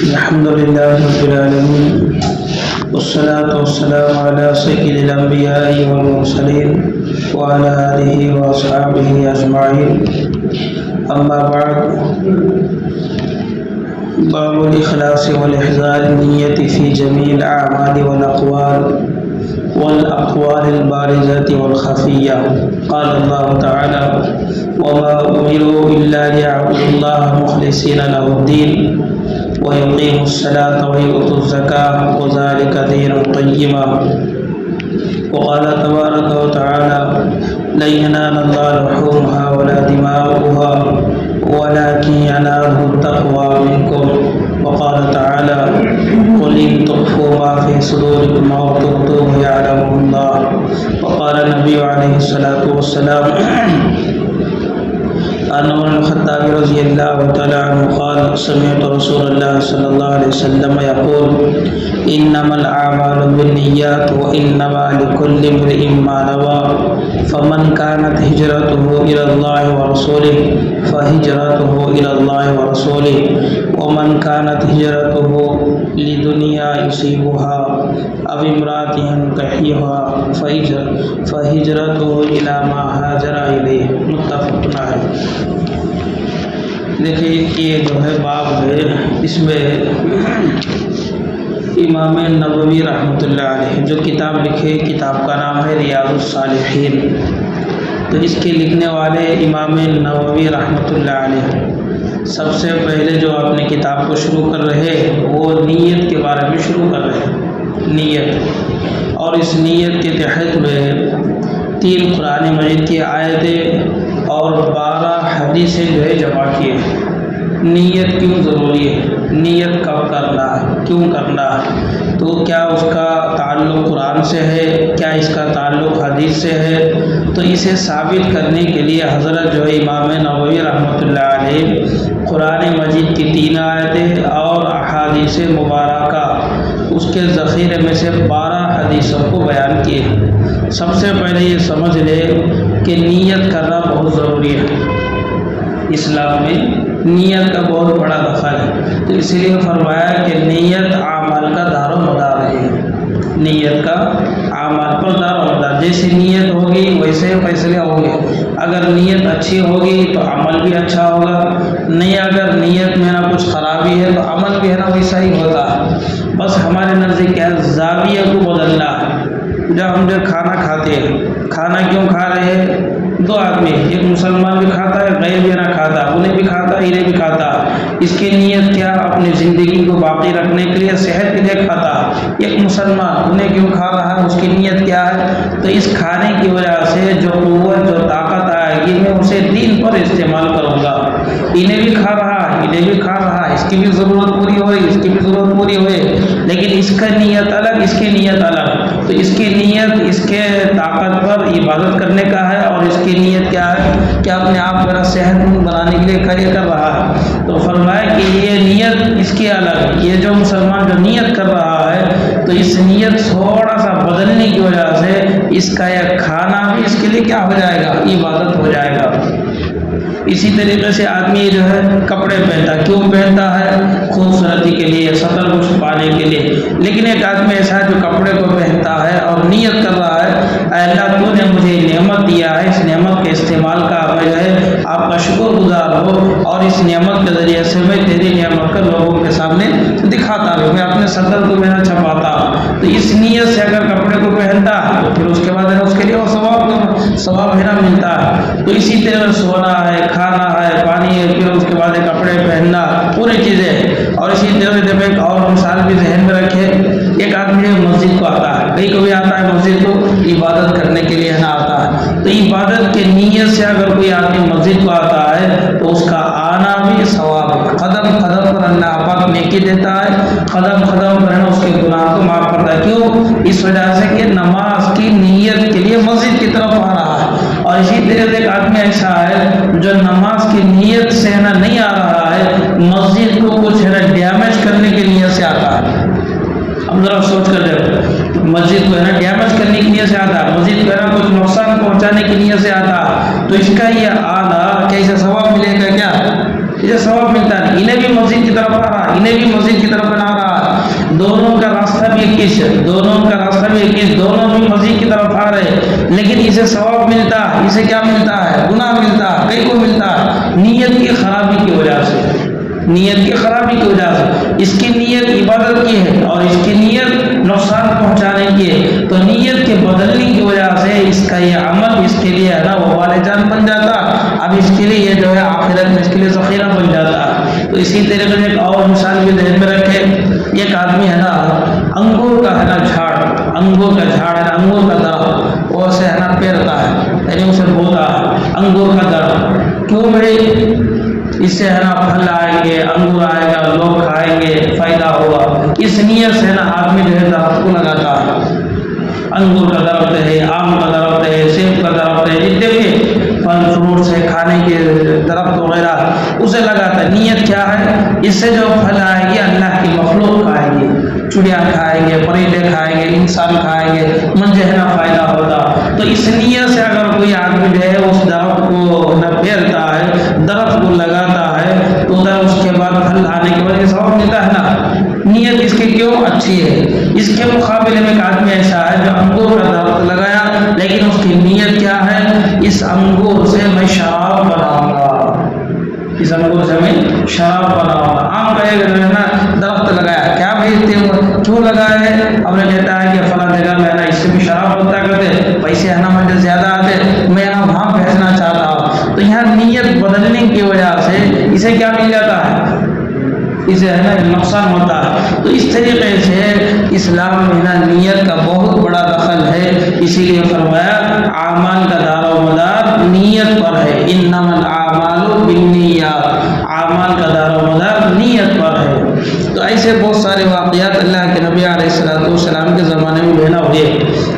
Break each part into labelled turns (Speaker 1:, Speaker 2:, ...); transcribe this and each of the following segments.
Speaker 1: الحمد لله رب العالمين والصلاة والسلام على سيد الأنبياء والمرسلين وعلى آله وأصحابه أجمعين. أما بعد، باب الإخلاص والإحضار النية في جميع الأعمال والأقوال البارزة والخفية. قال الله تعالى: وما أمروا إلا ليعبدوا الله مخلصين له الدين ويقيموا الصلاة ويؤتوا الزكاة وذلك دين قيما. وقال تبارك وتعالى: لن ينال الله لحومها ولا دماؤها ولكن يناله التقوى منكم. وقال تعالى: قل إن تخفوا ما في صدوركم أو تبدوه يعلمه الله. وقال النبي عليه الصلاة والسلام: عن عمر بن الخطاب رضي الله تعالى عنه قال: سمعت رسول الله صلى الله عليه وسلم يقول: إنما الأعمال بالنيات وإنما لكل امرئ ما نوى، فمن كانت هجرته إلى الله ورسوله فهجرته إلى الله ورسوله، ومن كانت هجرته لدنيا يصيبها أو امرأة ينكحها فهجرته إلى ما هاجر إليه. متفق علیہ. دیکھیے یہ جو ہے باب ہے، اس میں امام نووی رحمۃ اللہ علیہ جو کتاب لکھے، کتاب کا نام ہے ریاض الصالحین. تو اس کے لکھنے والے امام نووی رحمۃ اللہ علیہ سب سے پہلے جو اپنے کتاب کو شروع کر رہے وہ نیت کے بارے میں شروع کر رہے، نیت. اور اس نیت کے تحت میں 3 قرآن مجید کی آیتیں اور 12 حدیثیں جو ہے جمع کیے. نیت کیوں ضروری ہے، نیت کب کرنا ہے، کیوں کرنا ہے، تو کیا اس کا تعلق قرآن سے ہے، کیا اس کا تعلق حدیث سے ہے. تو اسے ثابت کرنے کے لیے حضرت جو ہے امام نووی رحمۃ اللہ علیہ قرآن مجید کی 3 آیتیں اور احادیث مبارکہ اس کے ذخیرے میں سے 12 حدیثوں کو بیان کیے. سب سے پہلے یہ سمجھ لے کہ نیت کرنا بہت ضروری ہے. اسلام میں نیت کا بہت بڑا دخل ہے. تو اس لیے فرمایا کہ نیت اعمال کا دار و مدار ہے. نیت کا اعمال پر دار و مدار. جیسی نیت ہوگی ویسے فیصلے ہوں گے. اگر نیت اچھی ہوگی تو عمل بھی اچھا ہوگا، نہیں اگر نیت میں نہ کچھ خرابی ہے تو عمل بھی ہے نا ویسا ہی ہوتا ہے. بس ہمارے نزدیک کیا ہے، زاویہ کو بدلنا ہے. جب ہم جو کھانا کھاتے ہیں، کھانا کیوں کھا رہے ہیں؟ 2 آدمی، ایک مسلمان بھی کھاتا ہے، غیر بھی نہ کھاتا، انہیں بھی کھاتا، انہیں بھی کھاتا. اس کی نیت کیا؟ اپنی زندگی کو باقی رکھنے کے لیے، صحت کے لیے کھاتا. ایک مسلمان انہیں کیوں کھا رہا ہے، اس کی نیت کیا ہے؟ تو اس کھانے کی وجہ سے جو قوت، جو طاقت آئے گی میں اسے دین پر استعمال کروں گا. انہیں بھی کھا رہا، انہیں بھی کھا رہا، اس کی بھی ضرورت پوری ہوئی، اس کی بھی ضرورت پوری ہوئی، لیکن اس کا نیت الگ، اس کی نیت الگ. تو اس کی نیت اس کے طاقت پر عبادت کرنے کا ہے، اور اس کی نیت کیا ہے کہ اپنے آپ کو صحت مند بنانے کے لیے کر رہا ہے. تو فرمایا کہ یہ نیت اس کی الگ. یہ جو مسلمان جو نیت کر رہا ہے تو اس نیت تھوڑا سا بدلنے کی وجہ سے اس کا یہ کھانا بھی اس کے لیے کیا ہو جائے گا، عبادت ہو جائے گا. اسی طریقے سے آدمی جو ہے کپڑے پہنتا، کیوں پہنتا ہے؟ خوبصورتی کے لیے، سطر کو چھپانے کے لیے. لیکن ایک آدمی ایسا ہے جو کپڑے کو پہنتا ہے اور نیت کر رہا ہے: اے اللہ تو نے مجھے نعمت دیا ہے، اس نعمت کے استعمال کا میں جو ہے آپ کا شکر گزار ہو، اور اس نعمت کے ذریعے سے میں تیری نعمت کا لوگوں کے سامنے دکھاتا ہوں، میں اپنے سطر کو میں نہ چھپاتا. تو اس نیت سے اگر کپڑے کو پہنتا تو پھر اس کے بعد اس کے لیے وہ ثواب میرا ملتا ہے. تو اسی طرح سونا ہے، کھانا ہے، پانی ہے، پھر اس کے بعد کپڑے پہننا، پوری چیزیں. اور اسی طرح جب ایک اور مثال بھی ذہن میں رکھے، ایک آدمی مسجد کو آتا ہے، کہیں کبھی آتا ہے مسجد کو عبادت کرنے کے لیے نہ آتا ہے. تو عبادت کے نیت سے اگر کوئی آدمی مسجد کو آتا ہے تو اس کا آنا بھی ثواب ہے. قدم قدم پر اللہ پاک نیکی دیتا ہے، قدم قدم پر اس کے گناہ کو معاف کرتا ہے. کیوں؟ اس وجہ سے کہ نماز کی نیت کے لیے مسجد کی طرف آ رہا ہے. اور اسی طرح سے ایک آدمی ایسا ہے جو نماز کی نیت سے نہیں آ رہا ہے، مسجد کو کچھ ڈیمیج کرنے کی نیت سے آتا ہے. اب ذرا سوچ کر دیکھو، مسجد کو ڈیمیج کرنے کی نیت سے آتا، مسجد کو کچھ نقصان پہنچانے کی نیت سے آتا، تو اس کا یہ آنا کیسے ثواب ملے گا؟ کیا اسے ثواب ملتا ہے؟ انہیں بھی مسجد کی طرف آ رہا، اپنے بھی مسجد کی طرف بنا رہا ہے، دونوں کا راستہ بھی ایک ہے، دونوں بھی مسجد کی طرف آ رہے، لیکن اسے ثواب ملتا ہے، اسے کیا ملتا ہے؟ گناہ ملتا ہے، کئی کو ملتا ہے نیت کی خرابی کی وجہ سے، نیت کی خرابی کی وجہ سے۔ اس کی نیت عبادت کی ہے اور اس کی نیت نقصان پہنچانے کی ہے، تو نیت کے بدلنے کی وجہ سے اس کا یہ عمل اس کے لیے ہے نا وہ والجان بن جاتا، اب اس کے لیے یہ جو ہے آخرت میں اس کے لیے ذخیرہ بن جاتا ہے۔ تو اسی طریقے سے ایک اور مثال بھی ذہن میں رکھے، ایک آدمی ہے نا انگور کا ہے نا جھاڑ، انگور کا جھاڑ ہے نا، انگور کا درخت، وہ اسے ہے نا پیرتا ہے، یعنی اسے بوتا ہے انگور کا درخت، کیوں بھائی؟ اس سے ہے نا پھل آئیں گے، انگور آئے گا، لوگ کھائیں گے، فائدہ ہوگا، اس نیت سے ہے نا آدمی جو ہے درخت کو لگاتا ہے، انگور کا درخت ہے، آم کا درخت ہے، سیب کا درخت ہے، جتنے بھی پھل فروٹ سے کھانے کے درخت وغیرہ اسے لگاتا ہے۔ نیت کیا ہے؟ اس سے جو پھل آئے گی اللہ کی مخلوق کھائیں گے، چڑیا کھائیں گے، پرندے کھائیں گے، انسان کھائیں گے، مجھے ہے نا فائدہ ہوتا۔ تو اس نیت سے اگر کوئی آدمی جو ہے اس درخت کو نہ پھیرتا ہے، درخت کو لگاتا ہے، تو اس کے بعد پھل آنے کے بعد ثواب ملتا ہے نا۔ نیت اس کی کیوں اچھی ہے؟ اس کے مقابلے میں ایک آدمی ایسا ہے جو انگور کا درخت لگایا، لیکن اس کی نیت کیا ہے؟ اس انگور سے میں شراب بناؤں گا، اس انگور سے میں شراب بناؤں گا۔ آم کا ایک جو ہے نا درخت لگایا، کیا بھیجتے ہو کیوں لگایا ہے؟ اب نے کہتا ہے کہ فلاں جگہ میں نا اس سے بھی شراب بنتا کرتے، پیسے ہے نا مجھے زیادہ آتے، میں نا وہاں بھیجنا چاہتا ہوں۔ تو یہاں نیت بدلنے کی وجہ سے اسے کیا مل جاتا ہے؟ اسے ہے نا نقصان ہوتا ہے۔ تو اس طریقے سے اسلام میں نا نیت کا بہت بڑا دخل ہے، اسی لیے فرمایا اعمال کا دار و مدار نیت پر ہے، انما الاعمال بالنیات، اعمال کا دار و مدار نیت پر ہے۔ تو ایسے بہت سارے واقعات اللہ کے نبی علیہ السلام کے زمانے میں بہنا ہوئے۔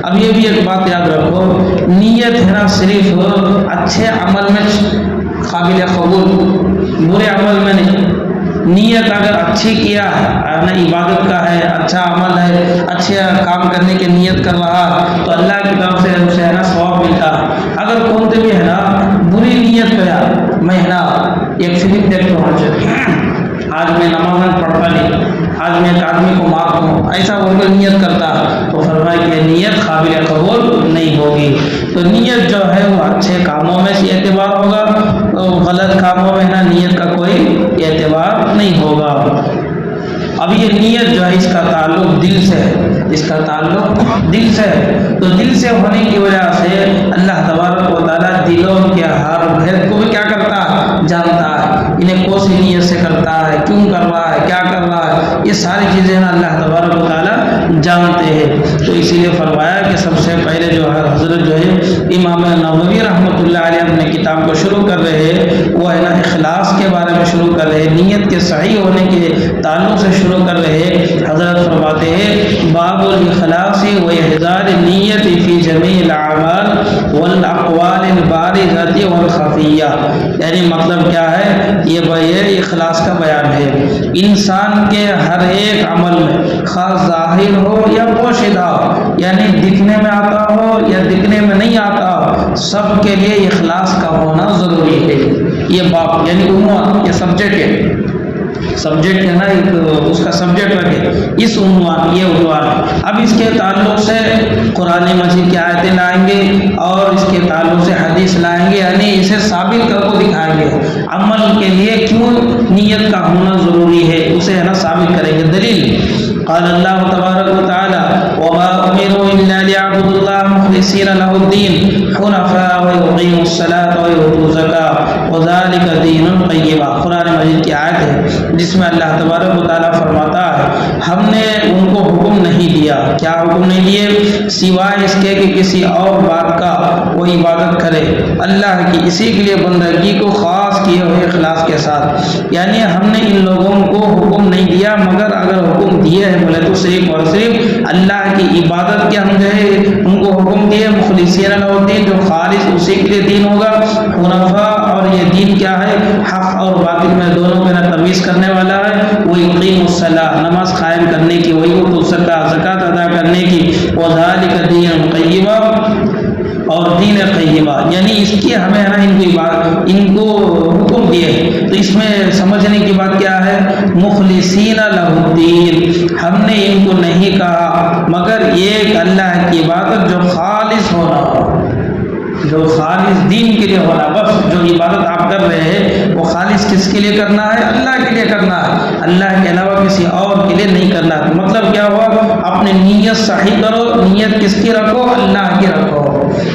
Speaker 1: اب یہ بھی ایک بات یاد رکھو، نیت ہے نا صرف اچھے عمل میں قابل قبول، برے عمل میں نہیں۔ نیت اگر اچھی کیا ہے، عبادت کا ہے، اچھا عمل ہے، اچھے کام کرنے کی نیت کر رہا، تو اللہ کی طرف سے اسے ہے نا ثواب ملتا۔ اگر کون بھی ہے نا بری نیت کیا، میں ہے نا ایک فلم دیکھتا ہوں، آج میں نماز پڑھتا نہیں، آج میں ایک آدمی کو مار دوں، ایسا بول کر نیت کرتا، تو فرمایا کہ نیت قابل قبول نہیں ہوگی۔ تو نیت جو ہے وہ اچھے کاموں میں سے اعتبار ہوگا، غلط کاموں میں نا نیت کا کوئی اعتبار نہیں ہوگا۔ اب یہ نیت جو ہے اس کا تعلق دل سے ہے، اس کا تعلق دل سے ہے، تو دل سے ہونے کی وجہ سے اللہ تبارک و تعالیٰ دلوں کے ہر بھید کو بھی کیا کرتا ہے؟ جانتا ہے، انہیں کون سی نیت سے کرتا ہے، کیوں کر رہا ہے، کیا کر رہا ہے، یہ ساری چیزیں نا اللہ تبارک و تعالیٰ جانتے ہیں۔ تو اسی لیے فرمایا کہ سب سے پہلے جو ہے حضرت جو ہے امام نووی رحمۃ اللہ علیہ اپنے کتاب کو شروع کر رہے ہیں، وہ ہے نا اخلاص کے بارے میں شروع کر رہے ہیں، نیت کے صحیح ہونے کے تعلق سے شروع کر رہے ہیں۔ حضرت فرماتے ہیں باب الاخلاص و احضار النیت فی جمیع الاعمال والاقوال البارزۃ والخفیہ، یعنی مطلب کیا ہے؟ یہ اخلاص کا بیان ہے، انسان کے ہر ایک عمل میں خاص ظاہر ہو یا پوشیدہ ہو، یعنی دکھنے میں آتا ہو یا دکھنے میں نہیں آتا ہو، سب کے لیے اخلاص کا ہونا ضروری ہے۔ یہ باب یعنی عنوان، یہ سبجیکٹ ہے، سبجیکٹ ہے نا، ایک اس کا سبجیکٹ رکھے، اس عنوان، یہ عنوان ہے۔ اب اس کے تعلق سے قرآن مجید کی آیتیں لائیں گے اور اس کے تعلق سے حدیث لائیں گے، یعنی اسے ثابت کر کو دکھائیں گے، عمل کے لیے کیوں نیت کا ہونا ضروری ہے اسے ہے نا ثابت کریں گے۔ دلیل قال اللہ تبارک و تعالی وما امروا الا ليعبدوا الله مخلصين له الدين حنفاء ويقيموا الصلاة ويؤتوا الزكاة وذلك دين القيم۔ قرآن مجید کی آیت ہے جس میں اللہ تبارک و تعالیٰ فرماتا ہے ہم نے ان کو حکم نہیں دیا، کیا حکم نہیں دیے؟ سوائے اس کے کہ کسی اور بات کا وہ عبادت کرے، اللہ کی اسی کے لیے بندگی کو خاص کیے ہوئے اخلاص کے ساتھ۔ یعنی ہم نے ان لوگوں کو حکم نہیں دیا، مگر اگر حکم دیے ہیں بولے تو صرف اور صرف اللہ کی عبادت کے، ہم جو ہے ان کو حکم دیے مخلصین لہ الدین، جو خالص اسی کے لیے دین ہوگا، حنفاء، اور یہ دین کیا ہے؟ حق اور باطل میں دونوں میں تمیز کرنے والا ہے، وہ یقیم الصلاۃ، نماز قائم کرنے کی، وہی وہ زکات ادا کرنے کی، وذالک دین قیمہ، اور دین قیمہ، یعنی اس کی ہمیں ہے نا ان کو حکم دیے. تو اس میں سمجھنے کی بات کیا ہے؟ مخلصین لہ الدین، ہم نے ان کو نہیں کہا مگر ایک اللہ کی عبادت جو خالص ہونا ہو، جو خالص دین کے لیے ہونا. بس جو عبادت آپ کر رہے ہیں وہ خالص کس کے لیے کرنا ہے؟ اللہ کے لیے کرنا ہے، اللہ کے علاوہ کسی اور کے لیے نہیں کرنا. مطلب کیا ہوا؟ اپنی نیت صحیح کرو. نیت کس کی رکھو؟ اللہ کی رکھو.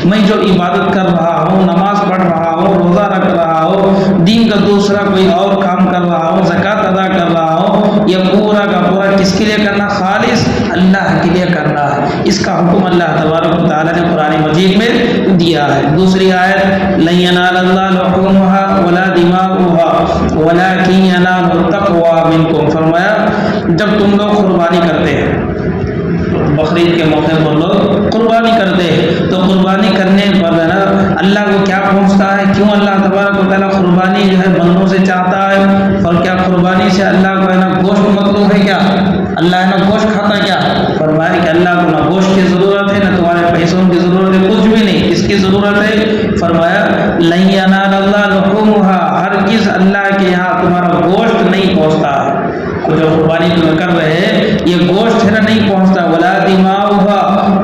Speaker 1: میں جو عبادت کر رہا ہوں، نماز پڑھ رہا ہوں، روزہ رکھ رہا ہوں، دین کا دوسرا کوئی اور کام کر رہا ہوں، زکوٰۃ ادا کر رہا ہوں، یہ پورا کا پورا کس کے لیے کرنا؟ خالص اللہ کے لیے کرنا ہے. اس کا حکم اللہ تبارک و تعالیٰ نے قرآن مجید میں دیا ہے. دوسری آیت لن ینال اللہ لحومها ولا دماؤها ولکن ینالہ التقوی منکم، فرمایا جب تم لوگ قربانی کرتے ہیں، بقرعید کے موقع پر لوگ قربانی کرتے ہیں، تو قربانی کرنے پر ہے نا اللہ کو کیا پہنچتا ہے؟ کیوں اللہ تبارک و تعالیٰ قربانی جو ہے بندوں سے چاہتا ہے؟ اور کیا قربانی سے اللہ کو ہے نا گوشت مطلوب ہے کیا؟ اللہ ہے نا گوشت کھاتا کیا؟ فرمایا کہ اللہ کو نہ گوشت کی ضرورت ہے، نہ تمہارے پیسوں کی ضرورت ہے، کچھ بھی نہیں. کس کی ضرورت ہے؟ فرمایا لن ینال اللہ لحومها، ہرگز اللہ کے یہاں تمہارا گوشت نہیں پہنچتا ہے. جو قربانی تم کر رہے ہیں یہ گوشت ہے نا نہیں پہنچتا. ولا دماؤها،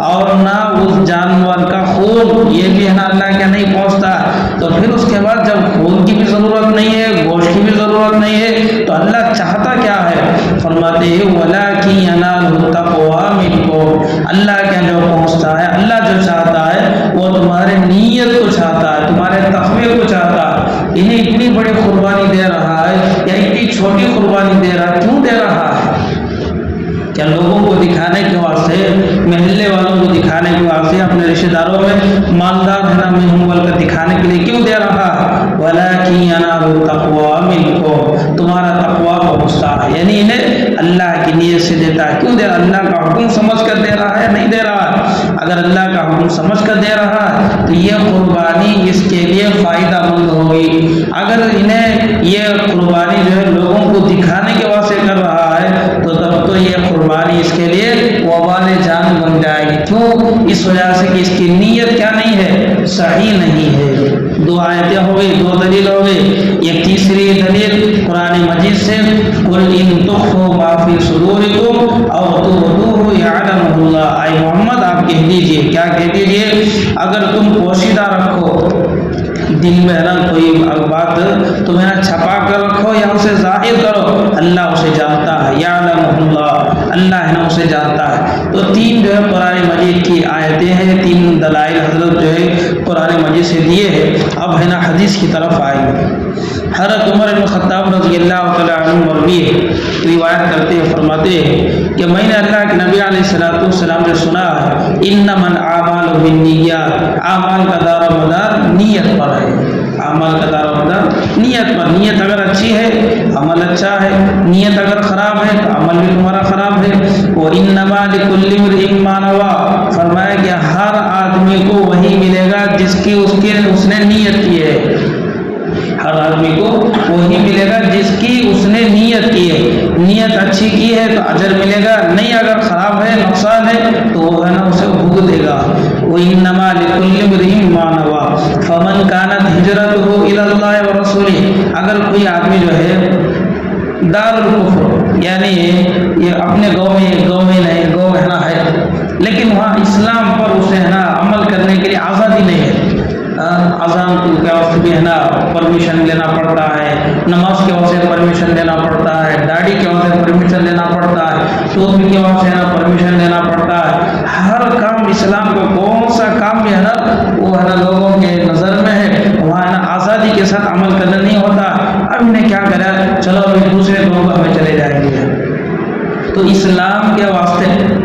Speaker 1: اور نہ اس جانور کا خون، یہ بھی ہے نا اللہ کے نہیں پہنچتا. تو پھر اس کے بعد جب خون کی بھی ضرورت نہیں ہے، گوشت کی بھی ضرورت نہیں ہے، تو اللہ چاہتا کیا ہے؟ فرماتے ہیں ولکن ینالہ التقوی منکم، اللہ کے جو پہنچتا ہے، اللہ جو چاہتا ہے وہ تمہارے نیت کو چاہتا ہے، تمہارے تقوی کو چاہتا ہے. انہیں اتنی بڑی قربانی دے رہا ہے یا اتنی چھوٹی قربانی دے رہا ہے، کیوں دے رہا ہے؟ کیا لوگوں کو دکھانے کے واسطے، محلے والوں کو دکھانے کے واسطے، اپنے رشتہ داروں میں مالدار ہے نا میں ہوں بول کر دکھانے کے لیے کیوں دے رہا؟ وَلَكِنْ يَنَالُ التَّقْوَى مِنْكُمْ، تمہارا تقویٰ پہنچتا ہے. یعنی انہیں اللہ کی نیت سے دیتا ہے. کیوں دے رہا؟ اللہ کا حکم سمجھ کر دے رہا ہے؟ نہیں دے رہا ہے. اگر اللہ کا حکم سمجھ کر دے رہا ہے تو یہ قربانی اس کے لیے فائدہ مند ہوگی. اگر انہیں یہ قربانی جو ہے لوگوں کو دکھانے کے واسطے کر رہا ہے تو تب تو یہ قربانی اس کے لیے وبال جان بن جائے گی. کیوں؟ اس وجہ سے کہ اس کی نیت کیا نہیں ہے؟ صحیح نہیں ہے. دو آیتیں ہو گئی، دو دلیل ہو گئی. ایک تیسری دلیل قرآن مجید سے قل ان تخفوا ما فی صدورکم او تبدوہ یعلمہ اللہ، اے محمد آپ کہہ دیجئے، کیا کہہ دیجئے؟ اگر تم پوشیدہ رکھو دل میں نا کوئی بات تمہیں نا چھپا کر رکھو یا اسے ظاہر کرو، اللہ اسے جانتا ہے. یعلمہ اللہ، اللہ ہے نا اسے جانتا ہے. تو تین جو ہے قرآن مجید کی آیتیں ہیں، تین دلائل حضرت جو ہے قرآن مجید سے دیے ہیں. اب ہے نا حدیث کی طرف آئیں گے. حضرت عمر بن خطاب رضی اللہ تعالیٰ عنہ مروی روایت کرتے ہیں، فرماتے ہیں کہ میں نے اللہ کے نبی علیہ السلام سے سنا ہے انما الاعمال بالنیات، اعمال کا دار و مدار نیت پر ہے. اعمال کا دار و مدار نیت پر. نیت اگر اچھی ہے عمل اچھا ہے، نیت اگر خراب ہے تو عمل بھی تمہارا خراب ہے. وانما لکل امرئ ما نوى، فرمایا کہ ہر آدمی کو وہی ملے گا جس کی اس نے نیت کی ہے. ہر آدمی کو وہی ملے گا جس کی اس نے نیت کی ہے. نیت اچھی کی ہے تو اجر ملے گا، نہیں اگر خراب ہے، نقصان ہے تو وہ ہے نا اسے بھگتے گا. وَإِنَّمَا لِكُلِّ امْرِئٍ مَّا نَوَىٰ فَمَنْ كَانَتْ هِجْرَتُهُ إِلَى اللَّهِ وَرَسُولِهِ، اگر کوئی آدمی جو ہے دار الکفر، یعنی یہ اپنے گاؤں میں نہیں، گاؤں ہے نا ہے لیکن وہاں اسلام پر اسے ہے نا عمل کرنے کے لیے آزادی نہیں ہے. اذان کے وقت بھی ہے نا پرمیشن لینا پڑتا ہے، نماز کے وقت پرمیشن لینا پڑتا ہے، داڑھی کے وقت پرمیشن لینا پڑتا ہے، ٹوپی کے وقت ہے نا پرمیشن لینا پڑتا ہے. ہر کام اسلام کا کون سا کام بھی ہے نا وہ ہے نا لوگوں کے نظر میں ہے، وہاں ہے نا آزادی کے ساتھ عمل کرنا نہیں ہوتا. اب انہیں کیا کرا، چلو ابھی دوسرے گاؤں میں چلے جائیں گے. تو اسلام کے واسطے،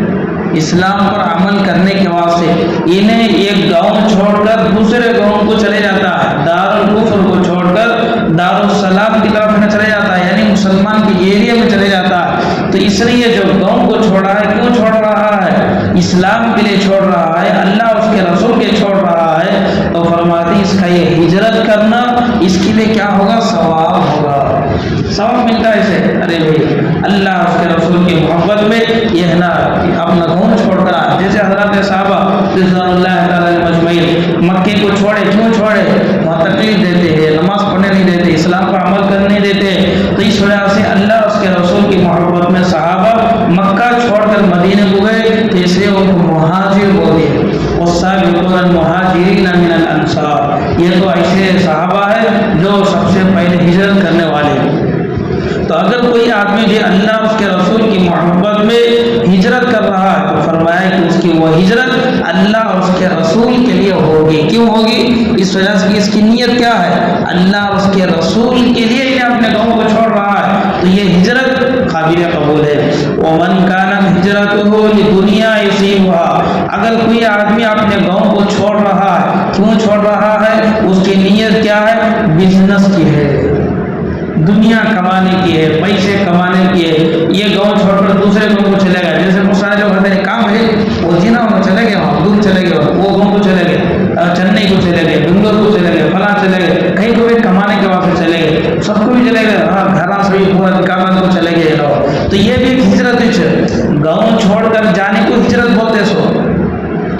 Speaker 1: اسلام پر عمل کرنے کے واسطے انہیں ایک گاؤں چھوڑ کر دوسرے گاؤں کو چلے جاتا ہے، دار الکفر کو چھوڑ کر دار السلام کی طرف نہ چلے جاتا ہے، یعنی مسلمان کے ایریا میں چلے جاتا ہے. تو اس لیے جو گاؤں کو چھوڑا ہے، کیوں چھوڑ رہا ہے؟ اسلام کے لیے چھوڑ رہا ہے، اللہ اس کے رسول کے چھوڑ رہا ہے. تو فرماتے اس کا یہ ہجرت کرنا اس کے لیے کیا ہوگا؟ ثواب ہوگا، ثواب ملتا ہے اسے. ارے بھائی اللہ اس کے رسول کی محبت میں یہ ہے نا اپنا گاؤں چھوڑ کر، جیسے حضرات صحابہ رضوان اللہ تعالی مجمعین میں صحابہ مکہ چھوڑ کر مدینے کو گئے تو اس لیے ان کو مہاجر بول دیا، والسابقون المہاجرین من الانصار، یہ تو ایسے صحابہ ہے جو سب سے پہلے ہجرت کرنے والے ہیں۔ تو اگر کوئی آدمی جو اللہ اس کے رسول کی محبت میں ہجرت کر رہا ہے تو فرمایا کہ اس کی وہ ہجرت اللہ اور اس کے رسول کے لیے ہوگی۔ کیوں ہوگی؟ اس وجہ سے کہ اس کی نیت کیا ہے، اللہ اور اس کے رسول کے لیے یہ اپنے گاؤں کو چھوڑ رہا ہے، تو یہ ہجرت قابل قبول ہے۔ ومن كانت ہجرته لدنیا یصیبها، اگر کوئی آدمی اپنے گاؤں کو چھوڑ رہا ہے، کیوں چھوڑ رہا ہے؟ اس کی نیت کیا ہے؟ بزنس کی ہے، دنیا کمانے کی ہے، پیسے کمانے کی ہے۔ یہ گاؤں چھوڑ کر دوسرے گاؤں کو چلے گئے، جیسے بہت سارے لوگ ہوتے ہیں کام ہے وہ جینا میں چلے گئے، وہاں دور چلے گئے، وہ گاؤں کو چلے گئے، چنئی کو چلے گئے، بنگلور کو چلے گئے، فلاں چلے گئے، کہیں کو بھی کمانے کے واسطے چلے گئے، سب کو بھی چلے گئے، ہاں گھر سے بھی پورا کام کو چلے گئے لوگ۔ تو یہ بھی ایک ہجرت ہے، گاؤں چھوڑ کر جانے کو ہجرت بولتے سو۔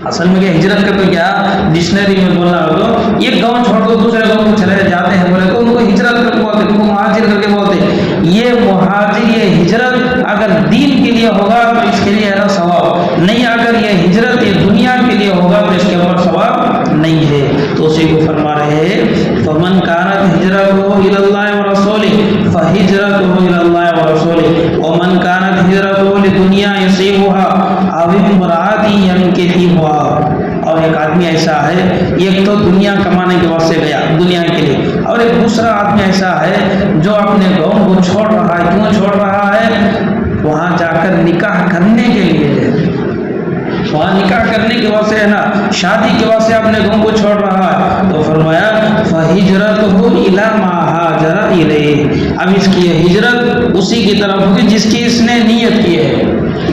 Speaker 1: اصل میں کیا ہجرت کا تو کیا ڈکشنری میں بولنا ہو تو یہ گاؤں چھوڑ کر دوسرے گاؤں کو چلے جاتے ہیں بولے تو ان کو ہجرت کر کے بولتے ہیں، ان کو مہاجر کر کے بولتے ہیں۔ یہ مہاجر، یہ ہجرت اگر دین کے لیے ہوگا تو اس کے لیے ہے نا ثواب، نہیں اگر یہ ہجرت یہ دنیا کے لیے ہوگا تو اس کے اوپر ثواب نہیں ہے۔ تو اسی کو فرما رہے ہیں فمن كانت هجرته الى الله ورسوله فهجرته الى الله ورسوله ومن كانت هجرته لدنيا يصيبها او امرأة ينكحها۔ اور ایک آدمی ایسا ہے، ایک تو دنیا کمانے کے واسطے گیا دنیا کے لیے، اور ایک دوسرا آدمی ایسا ہے جو اپنے گاؤں کو چھوڑ رہا ہے۔ کیوں چھوڑ رہا ہے؟ وہاں جا کر نکاح کرنے کے لیے، وہاں نکاح کرنے کے واسطے ہے نا، شادی کے واسطے اپنے گاؤں کو چھوڑ رہا ہے۔ تو فرمایا فَهِجْرَتُهُ إِلَى مَا هَاجَرَ إِلَيْهِ، اب اس کی ہجرت اسی کی طرف ہوگی جس کی اس نے نیت کی ہے۔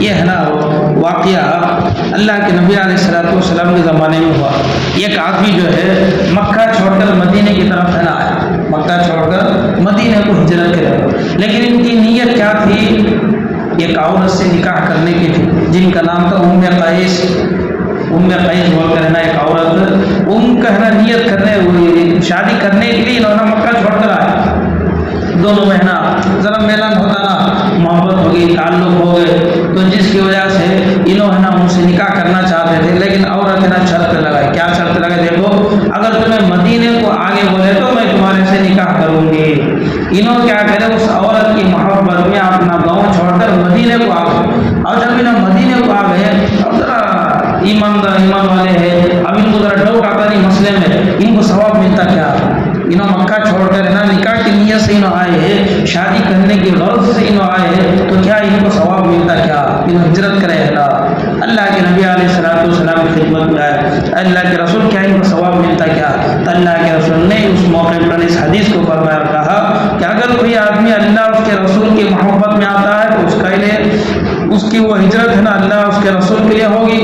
Speaker 1: یہ ہے نا واقعہ اللہ کے نبی علیہ السلام کے زمانے میں ہوا۔ ایک آدمی جو ہے مکہ چھوڑ کر مدینے کی طرف ہے نا آیا، مکہ چھوڑ کر مدینے کو ہجرت کرے، لیکن ان کی نیت کیا تھی؟ ایک عورت سے نکاح کرنے کی تھی جن کا نام تھا ام قیس بول کر ہے نا، ایک عورت ان کا ہے نا نیت کرنے ہوئی شادی کرنے کے لیے انہوں نے مکہ چھوڑ کر آئے۔ دونوں مہینہ ذرا ملن ہوتا نا، محبت ہو گئی، تعلق ہو گئے، تو جس کی وجہ سے انہوں نے ان سے نکاح کرنا چاہتے تھے، لیکن عورت نے شرط لگائی۔ کیا شرط لگائی؟ دیکھو اگر تمہیں مدینے کو آگے بولے تو میں تمہارے سے نکاح کروں گی۔ انہوں کیا کرے، اس عورت کی محبت میں اپنا گاؤں چھوڑ کر مدینے کو آ گئے، اور جب انہیں مدینے کو آ گئے اب ذرا ایمان والے ہیں، اب ان کو ذرا ڈاؤٹ آتا نہیں مسئلے میں، ان کو ثواب ملتا کیا؟ انہوں مکہ چھوڑ کر ہے نا نکاح کی نیت سے انہوں آئے ہیں، شادی کرنے کی غرض سے انہوں آئے ہیں، تو کیا ان کو ثواب ملتا کیا؟ انہوں ہجرت کرے ہے نا، اللہ کے نبی علیہ السلام کی خدمت میں آئے، اللہ کے رسول کیا ان کو ثواب ملتا کیا؟ تو اللہ کے رسول نے اس موقع پر اس حدیث کو فرمایا اور کہا کہ اگر کوئی آدمی اللہ اور اس کے رسول کی محبت میں آتا ہے تو اس کے لیے اس کی وہ ہجرت ہے نا اللہ اور اس کے رسول کے لیے ہوگی۔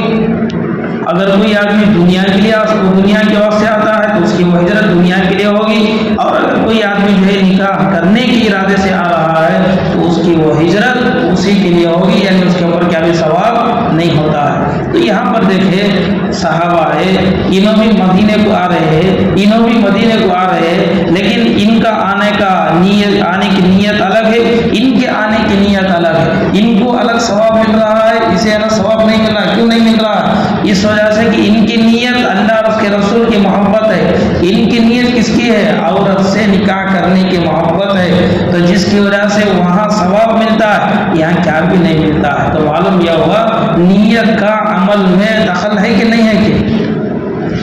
Speaker 1: اگر کوئی آدمی دنیا کے لیے دنیا کے واسطے آتا ہے تو اس کی وہ ہجرت دنیا کے لیے ہوگی، اور اگر کوئی آدمی جو ہے نکاح کرنے کے ارادے سے آ رہا ہے تو اس کی وہ ہجرت اسی کے لیے ہوگی، یعنی اس کے اوپر کیا بھی ثواب نہیں ہوتا ہے۔ تو یہاں پر دیکھیں صحابہ ہے، انہوں بھی مدینے کو آ رہے ہیں، لیکن ان کا آنے کی نیت الگ ہے، ان کے آنے کی نیت الگ ہے۔ ان کو الگ ثواب مل رہا ہے، اسے الگ ثواب نہیں مل رہا۔ کیوں نہیں مل رہا؟ اس وجہ سے کہ ان کی نیت اللہ اور اس کے رسول کی محبت ہے، ان کی نیت کس کی ہے؟ عورت سے نکاح کرنے کی محبت ہے، تو جس کی وجہ سے وہاں ثواب ملتا ہے، یہاں کیا بھی نہیں ملتا ہے۔ تو معلوم یہ ہوا نیت کا عمل میں دخل ہے کہ نہیں ہے، کہ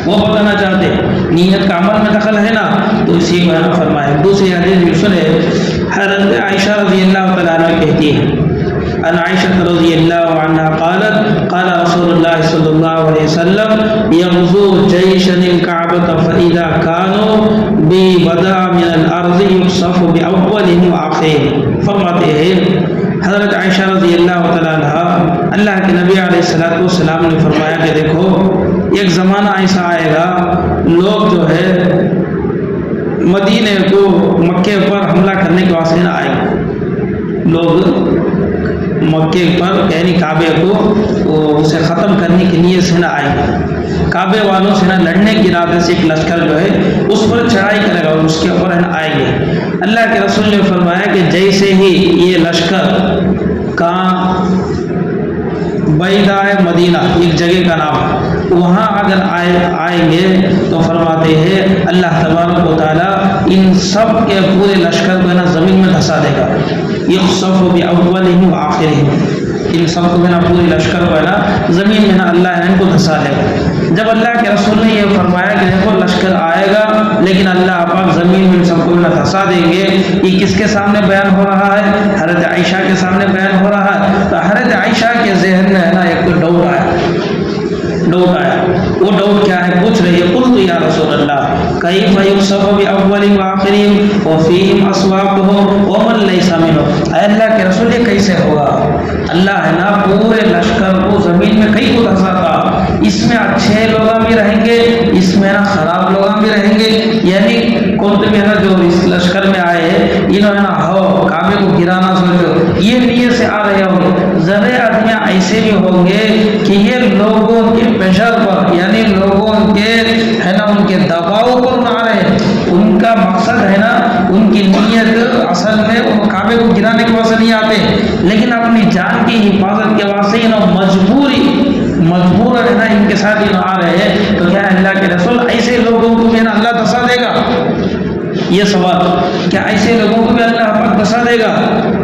Speaker 1: وہ بتانا چاہتے نیت کا عمل میں دخل ہے نا، تو اسی کو فرمایا۔ دوسری حدیث میں سنے حضرت عائشہ رضی اللہ تعالیٰ عنہ کہتی ہے ان عائشة رضی اللہ عنہ قالت قال رسول اللہ صلی اللہ علیہ وسلم یغزو جیشا الکعبة فإذا كانوا ببدع من الارض یقصف بأولهم وآخرهم۔ فرماتے ہیں حضرت عائشہ رضی اللہ تعالیٰ عنہ، اللہ کے نبی علیہ السلام نے فرمایا کہ دیکھو ایک زمانہ ایسا آئے گا، لوگ جو ہے مدینے کو مکے پر حملہ کرنے کے واسطے نہ آئے گا، لوگ مکے پر یعنی کعبے کو اسے ختم کرنے کے لیے سے نہ آئے گا، کعبے والوں سے نہ لڑنے کے ارادے سے ایک لشکر جو ہے اس پر چڑھائی کرے گا اور اس کے اوپر نہ آئے گے۔ اللہ کے رسول نے فرمایا کہ جیسے ہی یہ لشکر کہاں؟ بیدائے مدینہ ایک جگہ کا نام ہے، وہاں اگر آئیں گے تو فرماتے ہیں اللہ تبارک و تعالیٰ ان سب کے پورے لشکر کو ہے نا زمین میں دھسا دے گا، یخسف باولہم وآخرہم، ان سب کو ہے نا پورے لشکر کو ہے نا زمین میں نا اللہ ہے ان کو دھسا دے گا۔ جب اللہ کے رسول نے یہ فرمایا کہ دیکھو لشکر آئے گا لیکن اللہ پاک زمین میں ان سب کو دھسا دیں گے، یہ کس کے سامنے بیان ہو رہا ہے؟ حضرت عائشہ کے سامنے بیان ہو رہا ہے۔ تو حضرت عائشہ کے ذہن میں ہے نا ایک تو ڈاؤٹ آیا، وہ ڈاؤٹ کیا ہے؟ پوچھ رہی ہے قلت یا رسول اللہ کیف یخسف باولہم وآخرہم وفیہم اصواتہم ومن لیس منہم، اے اللہ کے رسول یہ کیسے ہوگا؟ اللہ ہے نا پورے لشکر کو زمین میں کئی کو دھساتا، اس میں اچھے لوگ بھی رہیں گے، اس میں نا خراب لوگ بھی رہیں گے، یعنی کون بھی ہے نا جو اس لشکر میں آئے انہوں نے نا ہو کعبے کو گرانا سوچو یہ نیت سے آ رہے ہوں گے، ذرے آدمی ایسے بھی ہوں گے کہ یہ لوگوں کے پریشر پر یعنی لوگوں کے ہے نا ان کے دباؤ پر نہ آ رہے، ان کا مقصد ہے نا ان کی نیت اصل میں ان کعبے کو گرانے کے واسطے نہیں آتے، لیکن اپنی جان کی حفاظت کے واسطے نا مجبور ہے نا ان کے ساتھ ہی آ رہے ہیں۔ تو کیا اللہ کے رسول ایسے لوگوں کو بھی نا اللہ دھسا دے گا؟ یہ سوال، کیا ایسے لوگوں کو بھی اللہ پاک دھسا دے گا؟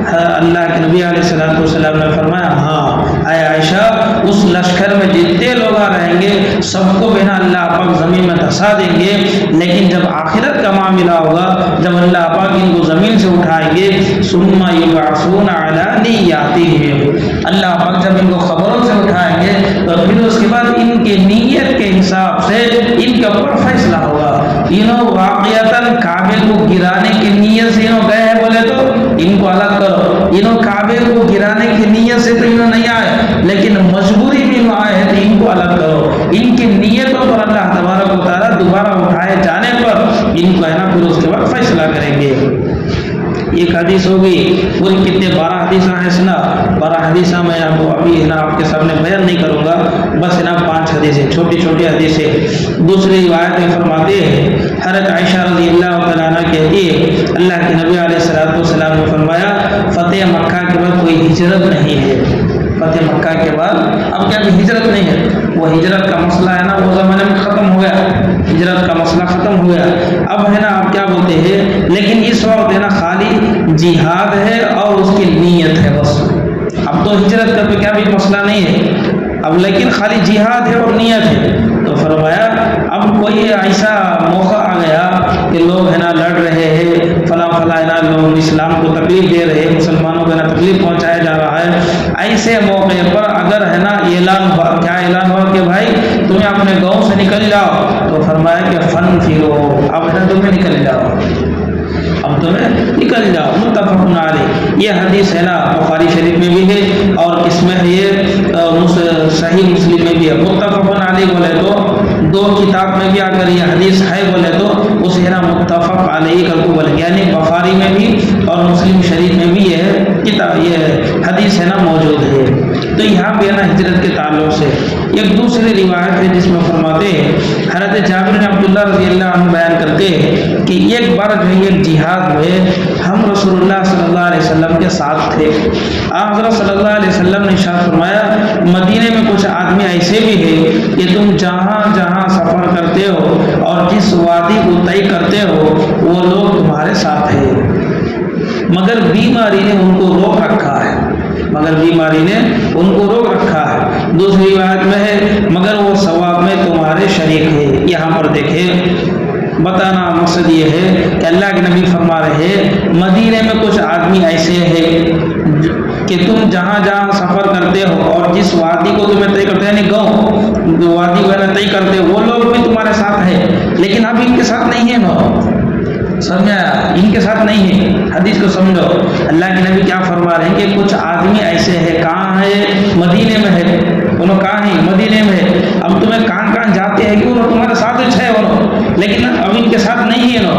Speaker 1: اللہ کے نبی علیہ السلام نے فرمایا ہاں اے عائشہ اس لشکر میں جتنے لوگ رہیں گے سب کو بھی نا اللہ پاک زمین میں دھسا دیں گے، لیکن جب آخرت کا معاملہ ہوگا جب اللہ پاک ان کو زمین سے اٹھائیں گے ثم یبعثون علی نیاتہم، اللہ پاک جب ان کو خبروں سے اٹھائیں گے تو پھر اس کے بعد ان کی نیت کے حساب سے ان کے اوپر فیصلہ ہوگا۔ انہوں واقعتاً کعبے کو گرانے کی نیت سے انہوں گئے ہیں بولے تو ان کو الگ کرو، انہوں کعبے کو گرانے کی نیت سے تو انہوں نہیں آئے لیکن مجبوری میں انہوں آئے ہیں تو ان کو الگ کرو، ان کی نیتوں پر اللہ تبارک و تعالیٰ دوبارہ اٹھائے جانے پر ان کو ہے نا پھر اس کے بعد فیصلہ کریں گے۔ ایک حدیث ہوگی، پوری کتنے 12 حدیثیں ہیں سنا، 12 حدیثیں میں آپ کو ابھی ہے نا آپ کے سامنے بیان نہیں کروں گا، بس ہے نا 5 حدیثیں چھوٹی چھوٹی حدیثیں۔ دوسری روایت میں فرماتے ہیں حضرت عائشہ رضی اللہ تعالیٰ عنہ کہتی ہے اللہ کے نبی علیہ السلام نے فرمایا فتح مکہ کے بعد کوئی ہجرت نہیں ہے، فتح مکہ کے بعد اب کیا ہجرت نہیں ہے، وہ ہجرت کا مسئلہ ہے نا وہ زمانے میں ختم ہو گیا، ہجرت کا مسئلہ ختم ہو گیا، اب ہے نا آپ کیا بولتے ہیں، لیکن اس وقت ہے نا خالی جہاد ہے اور اس کی نیت ہے بس، اب تو ہجرت کا تو کیا بھی مسئلہ نہیں ہے اب، لیکن خالی جہاد ہے اور نیت ہے۔ تو فرمایا اب کوئی ایسا موقع آ گیا کہ لوگ ہے نا لڑ رہے ہیں، فلاں ہے نا لوگ اسلام کو تکلیف دے رہے ہیں، مسلمانوں کو ہے نا تکلیف پہنچایا جا رہا ہے، ایسے موقع پر اگر ہے نا اعلان ہوا، کیا اعلان ہوا کہ بھائی تمہیں اپنے گاؤں سے نکل جاؤ، تو فرمایا کہ فن پھرو، اب ہے نا تمہیں نکل جاؤ، اب تمہیں نکل جاؤ، متفق علیہ۔ یہ حدیث ہے نا بخاری شریف میں بھی ہے اور کس میں ہے یہ صحیح مسلم میں بھی ہے، متفق علیہ بولے تو 2 کتاب میں بھی اگر یہ حدیث ہے بولے تو اسے ہے نا متفق علیہ کر کو بولے، یعنی بخاری میں بھی اور مسلم شریف میں بھی یہ کتاب یہ حدیث ہے نا موجود ہے۔ تو یہاں پہ ہے نا ہجرت کے تعلق سے ایک دوسری روایت ہے جس میں فرماتے ہیں حضرت جابر بن عبداللہ رضی اللہ عنہ بیان کرتے ہیں کہ ایک بار جو ہے ایک جہاد میں ہم رسول اللہ صلی اللہ علیہ وسلم کے ساتھ تھے، حضرت صلی اللہ علیہ وسلم نے ارشاد فرمایا مدینے میں کچھ آدمی ایسے بھی ہیں کہ تم جہاں جہاں سفر کرتے ہو اور جس وادی کو طے کرتے ہو وہ لوگ تمہارے ساتھ ہیں، مگر بیماری نے ان کو روک رکھا ہے، مگر بیماری نے ان کو روک رکھا ہے۔ دوسری روایت میں ہے مگر وہ ثواب میں تمہارے شریک ہے۔ یہاں پر دیکھیں بتانا مقصد یہ ہے کہ اللہ کے نبی فرما رہے ہیں مدینے میں کچھ آدمی ایسے ہیں کہ تم جہاں جہاں سفر کرتے ہو اور جس وادی کو تمہیں طے کرتے ہیں یعنی گاؤں وادی وغیرہ طے کرتے ہو وہ لوگ بھی تمہارے ساتھ ہیں، لیکن اب ان کے ساتھ نہیں ہے نا، سمجھا، ان کے ساتھ نہیں ہے۔ حدیث کو سمجھو، اللہ کے نبی کیا فرما رہے ہیں کہ کچھ آدمی ایسے ہیں، کہاں ہے؟ مدینے میں ہے، انہوں کہاں ہیں؟ مدینے میں ہے۔ اب تمہیں کہاں کہاں جاتے ہیں کہ انہوں تمہارے ساتھ ہے انہوں، لیکن اب ان کے ساتھ نہیں ہے نا،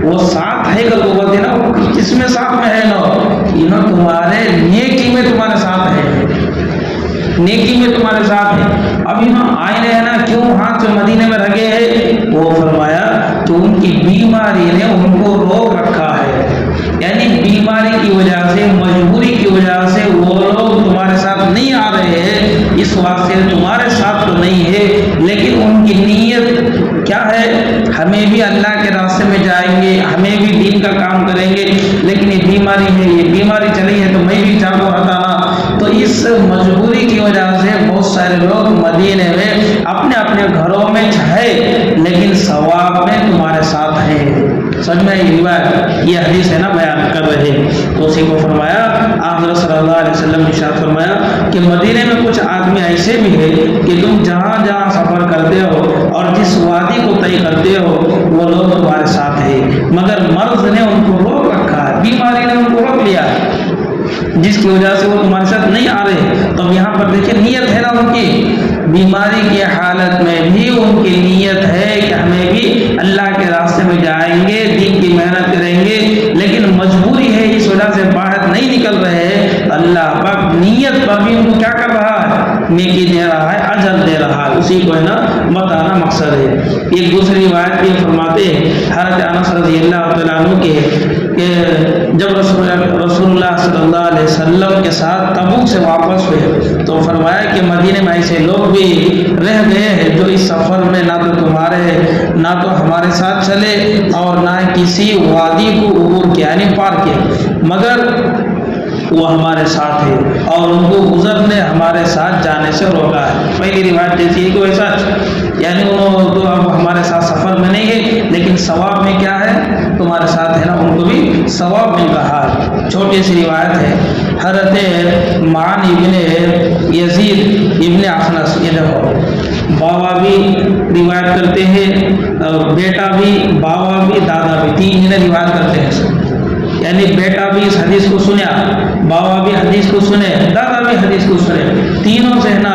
Speaker 1: وہ ساتھ ہے کہ وہ بولتے نا وہ کس میں ساتھ میں ہے نا، انہوں تمہارے نیکی میں تمہارے ساتھ ہے، نیکی میں تمہارے ساتھ ہے۔ اب انہوں آئے رہے نا کیوں ہاتھ سے مدینے میں رگے ہیں، وہ فرمایا تو ان کی بیماری نے ان کو روک رکھا ہے، یعنی بیماری کی وجہ سے، مجبوری کی وجہ سے وہ لوگ تمہارے ساتھ نہیں آ رہے ہیں، اس واسطے تمہارے ساتھ تو نہیں ہے، لیکن ان کی نیت کیا ہے؟ ہمیں بھی اللہ کے راستے میں جائیں گے، ہمیں بھی دین کا کام کریں گے، لیکن یہ بیماری ہے، یہ بیماری چلی ہے تو میں بھی جاگو ہٹانا۔ تو اس مجبوری کی وجہ سے بہت سارے لوگ مدینے میں اپنے اپنے گھروں میں چھائے، لیکن ثواب میں تمہارے ساتھ ہیں۔ سمجھ میں یہ روایت، یہ حدیث ہے نا بیان کر رہے، تو اسی کو فرمایا آپ حضرت صلی اللہ علیہ وسلم نے ارشاد فرمایا کہ مدینے میں کچھ آدمی ایسے بھی ہے کہ تم جہاں جہاں سفر کرتے ہو اور جس وادی کو طے کرتے ہو وہ لوگ تمہارے ساتھ ہیں، مگر مرض نے ان کو روک رکھا ہے، بیماری نے ان کو روک لیا، جس کی وجہ سے وہ تمہارے ساتھ نہیں آ رہے۔ تو یہاں پر دیکھیں نیت ہے نا ان کی، بیماری کی حالت میں بھی ان کی نیت ہے کہ ہمیں بھی اللہ کے راستے میں جائیں گے، دین کی محنت کریں گے، لیکن مجبوری ہے اس وجہ سے باہر نہیں نکل رہے ہیں۔ اللہ پاک نیت پر بھی ان کو کیا کر رہا ہے؟ نیکی دے رہا ہے، اجر دے رہا ہے، اسی کو ہے نا بتانا مقصد ہے۔ ایک دوسری روایت بھی فرماتے ہیں حضرت انس رضی اللہ تعالیٰ عنہ کے کہ جب رسول اللہ صلی اللہ علیہ وسلم کے ساتھ تبوک سے واپس ہوئے تو فرمایا کہ مدینے میں ایسے لوگ بھی رہ گئے ہیں جو اس سفر میں نہ تو تمہارے نہ تو ہمارے ساتھ چلے اور نہ کسی وادی کو عبور کیا یعنی پار کیا، مگر وہ ہمارے ساتھ ہے اور ان کو گزرنے ہمارے ساتھ جانے سے روکا ہے۔ پہلی روایت جیسی ہے کہ ویسا یعنی وہ تو اب ہمارے ساتھ سفر میں نہیں ہے، لیکن ثواب میں کیا ہے؟ تمہارے ساتھ ہے نا، ان کو بھی ثواب مل رہا ہے۔ چھوٹی سی روایت ہے حضرت معن ابن یزید ابن اخنس، یہ دیکھو بابا بھی روایت کرتے ہیں، بیٹا بھی، بابا بھی، دادا بھی، تین جنہیں روایت کرتے ہیں، یعنی بیٹا بھی اس حدیث کو سنیا، بابا بھی حدیث کو سنے، دادا بھی حدیث کو سنے، تینوں سے ہے نا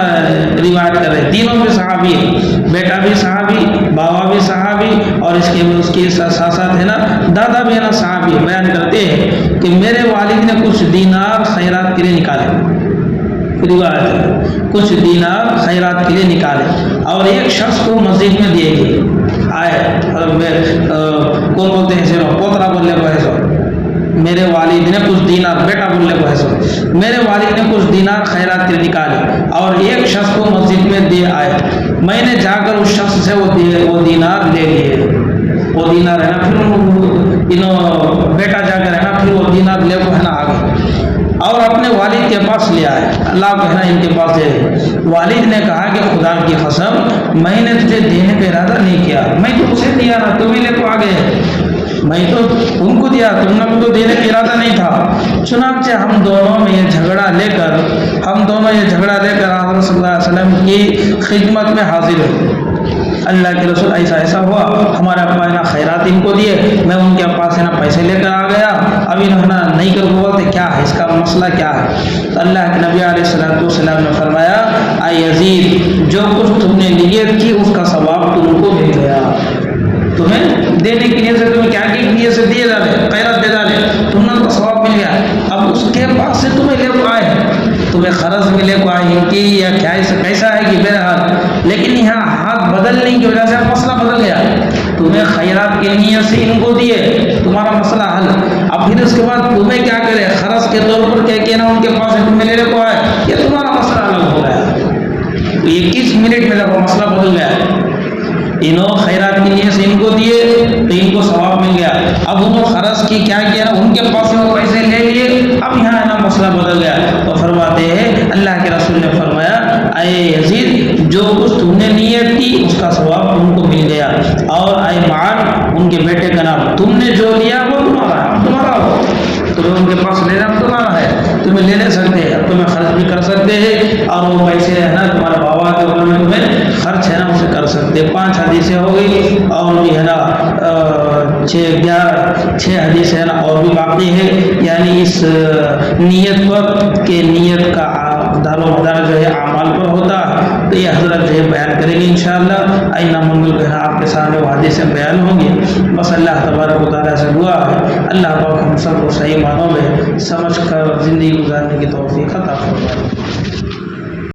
Speaker 1: روایت کر رہے، تینوں بھی صحابی ہے، بیٹا بھی صحابی، بابا بھی صحابی، اور اس کے ساتھ ساتھ ہے نا دادا بھی ہے نا صحابی۔ بیان کرتے ہیں کہ میرے والد نے کچھ دینار خیرات کے لیے نکالے، روایت ہے کچھ دینار خیرات کے لیے نکالے اور ایک شخص کو مسجد میں دیے گئے، آئے کون بولتے ہیں سر پوترا بولنے کو ہے سو، میرے والد نے کچھ دینار، بیٹا بولنے کو ہے سو، میرے والد نے کچھ دینار خیرات کے نکالے اور ایک شخص کو مسجد میں دے آئے، میں نے جا کر اس شخص سے وہ دینار لے لیے، وہ دینار ہے نا پھر بیٹا جا کر ہے نا پھر وہ دینار لے کو ہے نا آگے اور اپنے والد کے پاس لے آئے، اللہ کہنا ان کے پاس دے۔ والد نے کہا کہ خدا کی قسم میں نے تجھے دینے کا ارادہ نہیں کیا، میں تو اسے دیا نا، تم ہی لے کو آگے، میں تو ان کو دیا، تم نے کو دینے کا ارادہ نہیں تھا۔ چنانچہ ہم دونوں یہ جھگڑا لے کر حضرت صلی اللہ علیہ وسلم کی خدمت میں حاضر ہوئے۔ اللہ کے رسول ایسا ہوا، ہمارے ابا نے خیرات ان کو دیے، میں ان کے پاس ہے نا پیسے لے کر آ گیا، اب انہوں نے نہیں کر بولتے کیا ہے اس کا مسئلہ کیا ہے؟ تو اللہ کے نبی علیہ السلام نے فرمایا اے یزید جو کچھ تم نے نیت کی اس کا ثواب تم کو مل گیا، تمہیں دینے کی نیت سے تمہیں کیا کی نیت سے دیے ڈالے خیرات دے ڈالے، تم نے ثواب مل گیا، اب اس کے پاس سے تمہیں لے کو آئے، تمہیں قرض ملے کو آئی کہ یا کیسا ہے کہ بہرحال، لیکن یہاں ہاتھ بدلنے کی وجہ سے مسئلہ بدل گیا، تمہیں خیرات کی نیت سے ان کو دیے، تمہارا مسئلہ حل، اب پھر اس کے بعد تمہیں کیا کرے قرض کے طور پر کیا کہنا ان کے پاس ہے تمہیں لینے کو آئے، یہ تمہارا مسئلہ الگ ہو گیا، تو 21 منٹ میں جب مسئلہ بدل گیا، انہوں خیرات کی نیت سے ان کو دیے تو ان کو ثواب مل گیا، اب انہوں قرض کی کیا کیا نا ان کے پاس سے وہ پیسے لے لیے، اب یہاں ہے نا مسئلہ بدل گیا، تو فرماتے ہیں اللہ کے رسول نے فرمایا اے یزید جو کچھ تم نے نیت کی اس کا ثواب تم کو مل گیا، اور اے معاذ ان کے بیٹے کا نام تم نے جو لیا وہ تمہارا ہو، تمہیں ان کے پاس لینا تمہارا ہے، تمہیں لے سکتے ہیں، تمہیں خرچ بھی کر سکتے ہیں، اور وہ پیسے ہے نا تمہارے بابا کے اوپر میں تمہیں خرچ ہے نا اسے کر سکتے۔ 5 حدیثیں ہو گئی اور بھی ہے نا 6 حدیث ہے نا اور بھی باقی ہے، یعنی اس نیت پر کہ نیت کا دار و مدار جو ہے اعمال پر ہوتا، تو یہ حضرت جو ہے بیان کریں گے انشاءاللہ، آئینہ منگل کو آپ کے سامنے وہ حدیثیں بیان ہوں گی۔ بس اللہ تبارک و تعالیٰ سے دعا ہے اللہ پاک ہم سب کو صحیح معنوں میں سمجھ کر زندگی گزارنے کی توفیق عطا فرمائے۔